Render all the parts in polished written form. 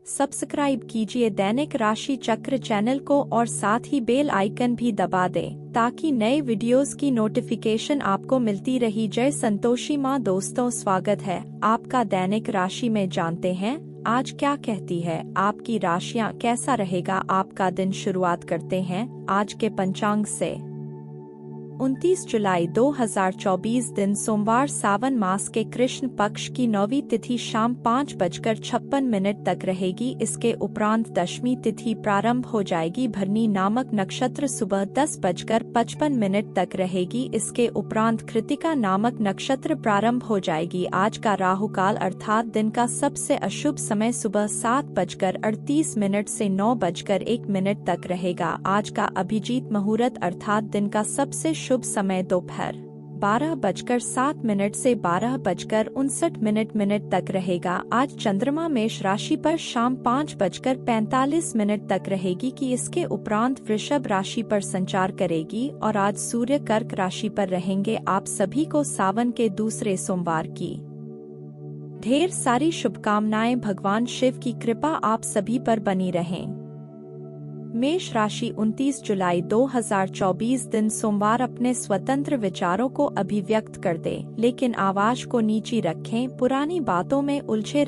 Subscribe कीजिए दैनिक राशि चक्र चैनल को और साथ ही बेल आइकन भी दबा दें ताकि नए वीडियोस की नोटिफिकेशन आपको मिलती रही। जय संतोषी माँ। दोस्तों, स्वागत है आपका दैनिक राशि में। जानते हैं आज क्या कहती है आपकी राशियाँ, कैसा रहेगा आपका दिन। शुरुआत करते हैं आज के पंचांग से। 29 जुलाई 2024 दिन सोमवार, सावन मास के कृष्ण पक्ष की 9वीं तिथि शाम 5:56 तक रहेगी। इसके उपरांत दशमी तिथि प्रारंभ हो जाएगी। भरनी नामक नक्षत्र सुबह 10:55 तक रहेगी। इसके उपरांत कृतिका नामक नक्षत्र प्रारंभ हो जाएगी। आज का राहु काल अर्थात दिन का सबसे अशुभ समय सुबह 7:38 से 9:01 तक रहेगा। आज का अभिजीत मुहूर्त अर्थात दिन का सबसे शुभ समय दोपहर 12:07 से 12:59 तक रहेगा। आज चंद्रमा मेष राशि पर शाम 5:45 तक रहेगी कि इसके उपरांत वृषभ राशि पर संचार करेगी और आज सूर्य कर्क राशि पर रहेंगे। आप सभी को सावन के दूसरे सोमवार की ढेर सारी शुभकामनाएं। भगवान शिव की कृपा आप सभी पर बनी रहें। मेष राशि 29 जुलाई 2024 दिन सोमवार अपने स्वतंत्र विचारों को अभिव्यक्त कर दे, लेकिन आवाज को नीची रखें। पुरानी बातों में उलझे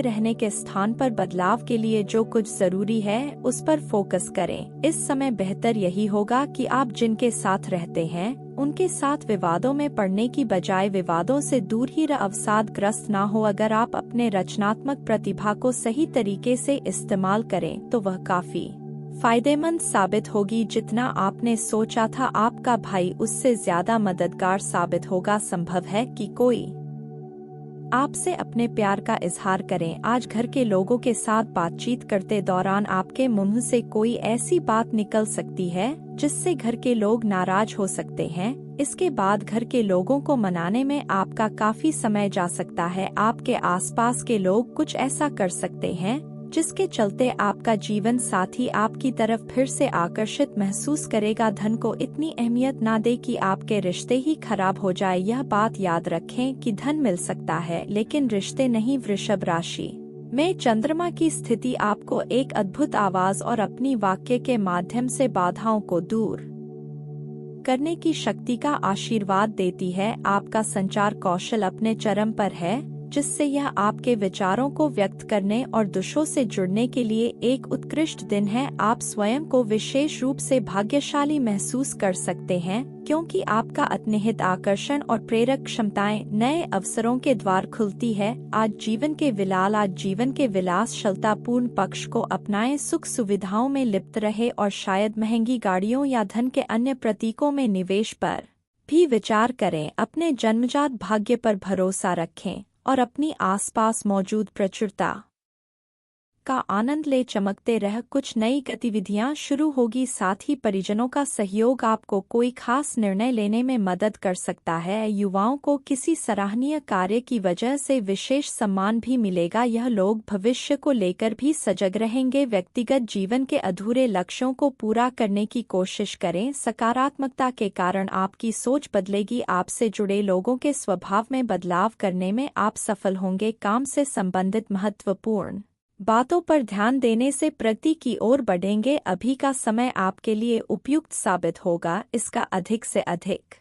रहने के स्थान पर बदलाव के लिए जो कुछ जरूरी है उस पर फोकस करें। इस समय बेहतर यही होगा कि आप जिनके साथ रहते हैं उनके साथ विवादों में पड़ने की बजाय विवादों से दूर ही अवसादग्रस्त ना हो। अगर आप अपने रचनात्मक प्रतिभा को सही तरीके से इस्तेमाल करें तो वह काफी फायदेमंद साबित होगी। जितना आपने सोचा था आपका भाई उससे ज्यादा मददगार साबित होगा। संभव है कि कोई आपसे अपने प्यार का इजहार करें। आज घर के लोगों के साथ बातचीत करते दौरान आपके मुंह से कोई ऐसी बात निकल सकती है जिससे घर के लोग नाराज हो सकते हैं। इसके बाद घर के लोगों को मनाने में आपका काफी समय जा सकता है। आपके आसपास के लोग कुछ ऐसा कर सकते हैं जिसके चलते आपका जीवन साथी आपकी तरफ फिर से आकर्षित महसूस करेगा। धन को इतनी अहमियत ना दे कि आपके रिश्ते ही खराब हो जाए। यह बात याद रखें कि धन मिल सकता है लेकिन रिश्ते नहीं। वृषभ राशि में चंद्रमा की स्थिति आपको एक अद्भुत आवाज और अपनी वाक्य के माध्यम से बाधाओं को दूर करने की शक्ति का आशीर्वाद देती है। आपका संचार कौशल अपने चरम पर है, जिससे यह आपके विचारों को व्यक्त करने और दूसरों से जुड़ने के लिए एक उत्कृष्ट दिन है। आप स्वयं को विशेष रूप से भाग्यशाली महसूस कर सकते हैं क्योंकि आपका अंतर्निहित आकर्षण और प्रेरक क्षमताएं नए अवसरों के द्वार खुलती है। आज जीवन के विलासशलतापूर्ण पक्ष को अपनाएं। सुख सुविधाओं में लिप्त रहे और शायद महंगी गाड़ियों या धन के अन्य प्रतीकों में निवेश पर भी विचार करें। अपने जन्मजात भाग्य पर भरोसा रखें और अपनी आसपास मौजूद प्रचुरता का आनंद ले। चमकते रह कुछ नई गतिविधियां शुरू होगी। साथ ही परिजनों का सहयोग आपको कोई खास निर्णय लेने में मदद कर सकता है। युवाओं को किसी सराहनीय कार्य की वजह से विशेष सम्मान भी मिलेगा। यह लोग भविष्य को लेकर भी सजग रहेंगे। व्यक्तिगत जीवन के अधूरे लक्ष्यों को पूरा करने की कोशिश करें। सकारात्मकता के कारण आपकी सोच बदलेगी। आपसे जुड़े लोगों के स्वभाव में बदलाव करने में आप सफल होंगे। काम से संबंधित महत्वपूर्ण बातों पर ध्यान देने से प्रगति की ओर बढ़ेंगे। अभी का समय आपके लिए उपयुक्त साबित होगा। इसका अधिक से अधिक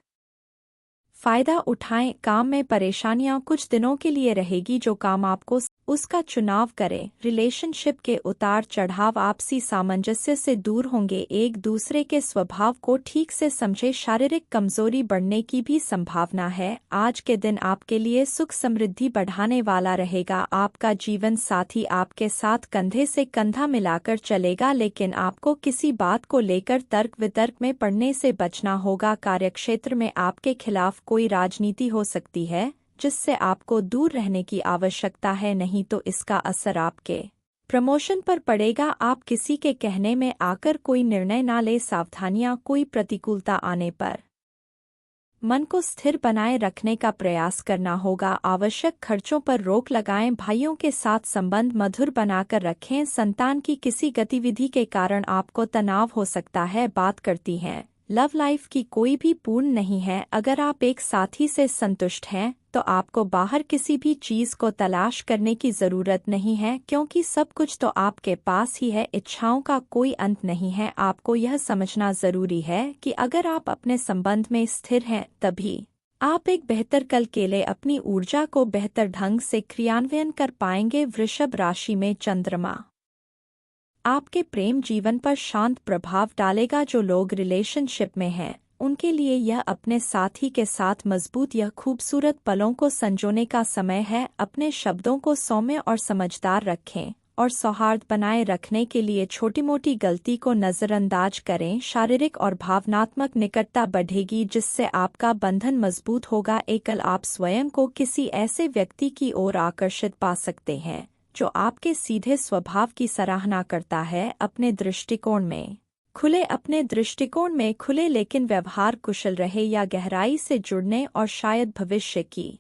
फायदा उठाएं। काम में परेशानियां कुछ दिनों के लिए रहेगी। जो काम आपको उसका चुनाव करें। रिलेशनशिप के उतार चढ़ाव आपसी सामंजस्य से दूर होंगे। एक दूसरे के स्वभाव को ठीक से समझे। शारीरिक कमजोरी बढ़ने की भी संभावना है। आज के दिन आपके लिए सुख समृद्धि बढ़ाने वाला रहेगा। आपका जीवन साथी आपके साथ कंधे से कंधा मिलाकर चलेगा, लेकिन आपको किसी बात को लेकर तर्क वितर्क में पड़ने से बचना होगा। कार्यक्षेत्र में आपके खिलाफ कोई राजनीति हो सकती है जिससे आपको दूर रहने की आवश्यकता है, नहीं तो इसका असर आपके प्रमोशन पर पड़ेगा। आप किसी के कहने में आकर कोई निर्णय ना ले। सावधानियां। कोई प्रतिकूलता आने पर मन को स्थिर बनाए रखने का प्रयास करना होगा। आवश्यक खर्चों पर रोक लगाएं। भाइयों के साथ संबंध मधुर बनाकर रखें। संतान की किसी गतिविधि के कारण आपको तनाव हो सकता है। बात करती हैं लव लाइफ की कोई भी पूर्ण नहीं है। अगर आप एक साथी से संतुष्ट हैं तो आपको बाहर किसी भी चीज को तलाश करने की जरूरत नहीं है, क्योंकि सब कुछ तो आपके पास ही है। इच्छाओं का कोई अंत नहीं है। आपको यह समझना जरूरी है कि अगर आप अपने संबंध में स्थिर हैं, तभी आप एक बेहतर कल के लिए अपनी ऊर्जा को बेहतर ढंग से क्रियान्वयन कर पाएंगे। वृषभ राशि में चंद्रमा आपके प्रेम जीवन पर शांत प्रभाव डालेगा। जो लोग रिलेशनशिप में हैं, उनके लिए यह अपने साथी के साथ मजबूत यह खूबसूरत पलों को संजोने का समय है। अपने शब्दों को सौम्य और समझदार रखें और सौहार्द बनाए रखने के लिए छोटी मोटी गलती को नज़रअंदाज करें। शारीरिक और भावनात्मक निकटता बढ़ेगी, जिससे आपका बंधन मजबूत होगा। एकल आप स्वयं को किसी ऐसे व्यक्ति की ओर आकर्षित पा सकते हैं जो आपके सीधे स्वभाव की सराहना करता है। अपने दृष्टिकोण में खुले लेकिन व्यवहार कुशल रहे या गहराई से जुड़ने और शायद भविष्य की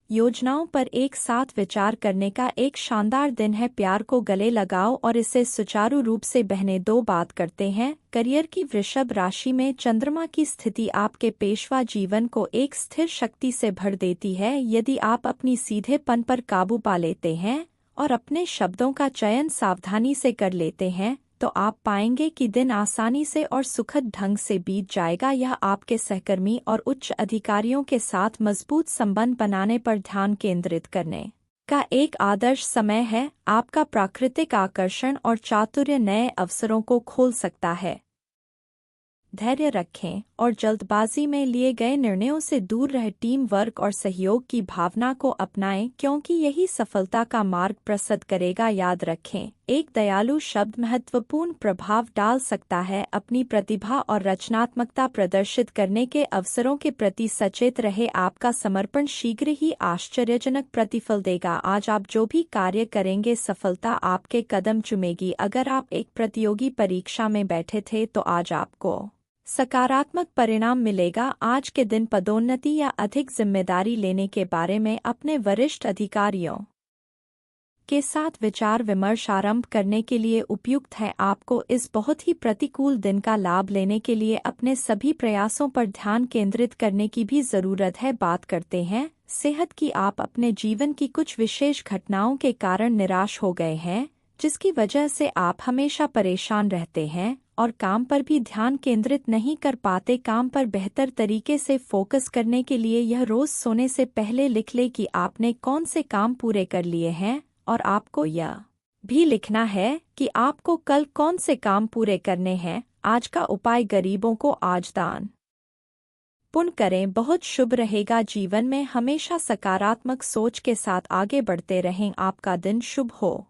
योजनाओं पर एक साथ विचार करने का एक शानदार दिन है। प्यार को गले लगाओ और इसे सुचारू रूप से बहने दो। बात करते हैं करियर की। वृषभ राशि में चंद्रमा की स्थिति आपके पेशवा जीवन को एक स्थिर शक्ति से भर देती है। यदि आप अपनी सीधेपन पर काबू पा लेते हैं और अपने शब्दों का चयन सावधानी से कर लेते हैं, तो आप पाएंगे कि दिन आसानी से और सुखद ढंग से बीत जाएगा। यह आपके सहकर्मी और उच्च अधिकारियों के साथ मजबूत संबंध बनाने पर ध्यान केंद्रित करने का एक आदर्श समय है। आपका प्राकृतिक आकर्षण और चातुर्य नए अवसरों को खोल सकता है। धैर्य रखें और जल्दबाजी में लिए गए निर्णयों से दूर रह टीम वर्क और सहयोग की भावना को अपनाएं, क्योंकि यही सफलता का मार्ग प्रशस्त करेगा। याद रखें, एक दयालु शब्द महत्वपूर्ण प्रभाव डाल सकता है। अपनी प्रतिभा और रचनात्मकता प्रदर्शित करने के अवसरों के प्रति सचेत रहे। आपका समर्पण शीघ्र ही आश्चर्यजनक प्रतिफल देगा। आज आप जो भी कार्य करेंगे, सफलता आपके कदम चूमेगी। अगर आप एक प्रतियोगी परीक्षा में बैठे थे, तो आज आपको सकारात्मक परिणाम मिलेगा। आज के दिन पदोन्नति या अधिक जिम्मेदारी लेने के बारे में अपने वरिष्ठ अधिकारियों के साथ विचार विमर्श आरंभ करने के लिए उपयुक्त है। आपको इस बहुत ही प्रतिकूल दिन का लाभ लेने के लिए अपने सभी प्रयासों पर ध्यान केंद्रित करने की भी जरूरत है। बात करते हैं सेहत की। आप अपने जीवन की कुछ विशेष घटनाओं के कारण निराश हो गए हैं, जिसकी वजह से आप हमेशा परेशान रहते हैं और काम पर भी ध्यान केंद्रित नहीं कर पाते। काम पर बेहतर तरीके से फोकस करने के लिए यह रोज सोने से पहले लिख ले कि आपने कौन से काम पूरे कर लिए हैं, और आपको यह भी लिखना है कि आपको कल कौन से काम पूरे करने हैं। आज का उपाय गरीबों को आज दान पुण्य करें, बहुत शुभ रहेगा। जीवन में हमेशा सकारात्मक सोच के साथ आगे बढ़ते रहें। आपका दिन शुभ हो।